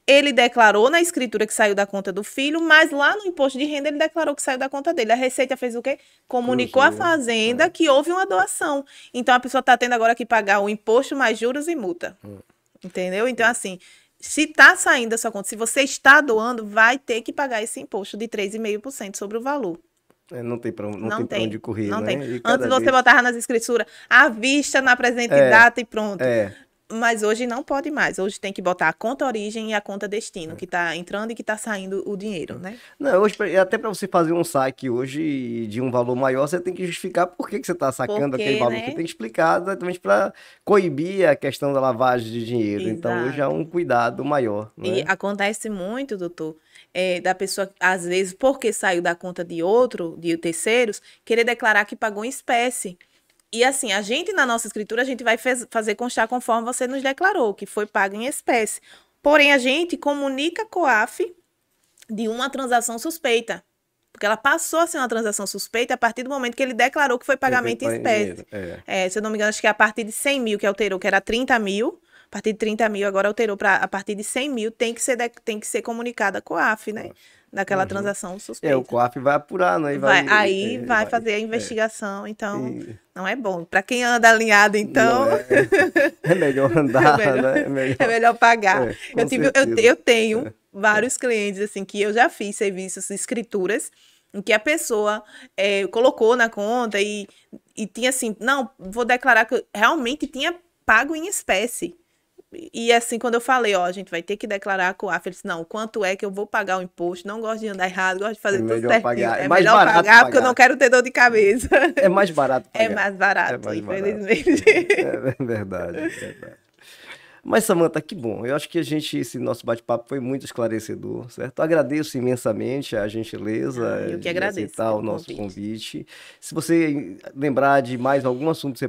Ele declarou na escritura que saiu da conta do filho, mas lá no imposto de renda ele declarou que saiu da conta dele. A Receita fez o quê? Comunicou à Fazenda que houve uma doação. Então a pessoa está tendo agora que pagar o imposto mais juros e multa. Entendeu? Então, assim, se está saindo da sua conta, se você está doando, vai ter que pagar esse imposto de 3,5% sobre o valor. Não tem para onde correr, não né? Tem. Antes você botava nas escrituras à vista, na presente data e pronto. Mas hoje não pode mais. Hoje tem que botar a conta origem e a conta destino, que está entrando e que está saindo o dinheiro, né? Não, hoje, até para você fazer um saque hoje de um valor maior, você tem que justificar por que você está sacando aquele valor. Né? Você tem que explicar exatamente para coibir a questão da lavagem de dinheiro. Exato. Então, hoje é um cuidado maior. Né? E acontece muito, doutor, da pessoa, às vezes, porque saiu da conta de terceiros, querer declarar que pagou em espécie. E assim, a gente, na nossa escritura, a gente vai fazer constar conforme você nos declarou, que foi pago em espécie. Porém, a gente comunica a COAF de uma transação suspeita. Porque ela passou a ser uma transação suspeita a partir do momento que ele declarou que foi pagamento em espécie. Se eu não me engano, acho que é a partir de 100 mil que alterou, que era 30 mil. A partir de 30 mil, agora alterou para a partir de 100 mil, tem que ser comunicada a COAF, né? Daquela transação suspeita. O COAF vai apurar, né? Vai fazer a investigação, então não é bom. Para quem anda alinhado, então... É melhor andar, né? É melhor pagar. Eu tenho vários clientes, assim, que eu já fiz serviços, escrituras, em que a pessoa colocou na conta e tinha assim, não, vou declarar que realmente tinha pago em espécie. E assim, quando eu falei, a gente vai ter que declarar a COAF, ele disse, não, quanto é que eu vou pagar o imposto? Não gosto de andar errado, gosto de fazer tudo certinho. Pagar. É melhor pagar, porque eu não quero ter dor de cabeça. É mais barato pagar. É mais barato, infelizmente. É verdade, é verdade. Mas, Samanta, que bom. Eu acho que esse nosso bate-papo foi muito esclarecedor, certo? Agradeço imensamente a gentileza eu que agradeço, de aceitar o nosso convite. Se você lembrar de mais algum assunto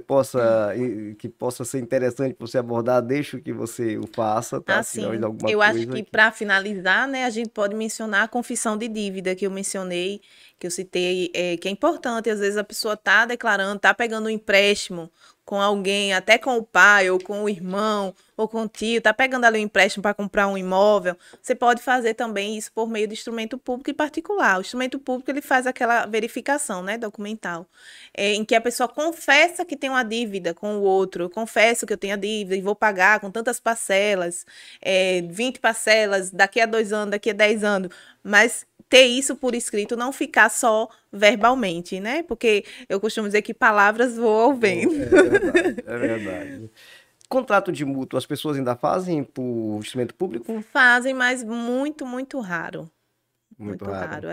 que possa ser interessante para você abordar, deixo que você o faça, tá? Assim, eu acho que para finalizar, né, a gente pode mencionar a confissão de dívida que eu mencionei, que eu citei, que é importante. Às vezes a pessoa está declarando, está pegando um empréstimo com alguém, até com o pai, ou com o irmão, ou com o tio, tá pegando ali um empréstimo para comprar um imóvel, você pode fazer também isso por meio do instrumento público e particular. O instrumento público, ele faz aquela verificação, né, documental, em que a pessoa confessa que tem uma dívida com o outro. Eu confesso que eu tenho a dívida e vou pagar com tantas parcelas, 20 parcelas, daqui a 2 anos, daqui a 10 anos, mas ter isso por escrito, não ficar só verbalmente, né? Porque eu costumo dizer que palavras voam ao vento. É verdade. Contrato de mútuo, as pessoas ainda fazem por instrumento público? Fazem, mas muito, muito raro. Muito raro.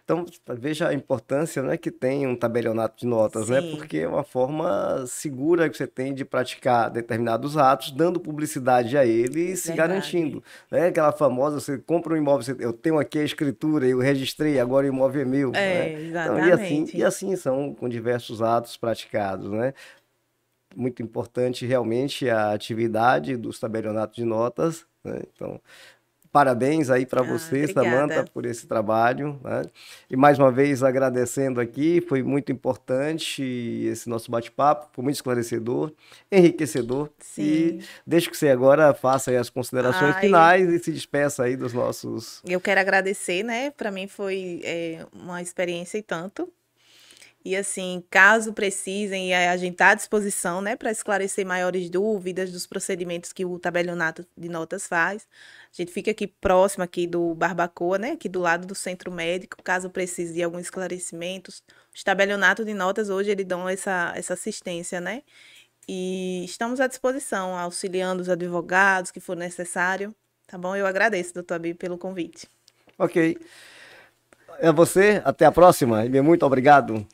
Então, veja a importância, né, que tem um tabelionato de notas, né? Porque é uma forma segura que você tem de praticar determinados atos, dando publicidade a ele e se garantindo. Né? Aquela famosa, você compra um imóvel, eu tenho aqui a escritura, eu registrei, agora o imóvel é meu. Né? Exatamente. Então, e assim são com diversos atos praticados, né? Muito importante realmente a atividade dos tabelionatos de notas, né? Então, parabéns aí para você, Samanta, por esse trabalho. Né? E mais uma vez agradecendo aqui, foi muito importante esse nosso bate-papo, foi muito esclarecedor, enriquecedor. Sim. E deixo que você agora faça aí as considerações finais e se despeça aí dos nossos... Eu quero agradecer, né? Para mim foi uma experiência e tanto. E assim, caso precisem, a gente está à disposição, né, para esclarecer maiores dúvidas dos procedimentos que o tabelionato de notas faz. A gente fica aqui próximo aqui do Barbacoa, né, aqui do lado do centro médico, caso precise de algum esclarecimento. Os tabelionatos de notas hoje, eles dão essa assistência, né? E estamos à disposição, auxiliando os advogados que for necessário. Tá bom? Eu agradeço, doutor Abílio, pelo convite. Ok. É você, até a próxima. Muito obrigado.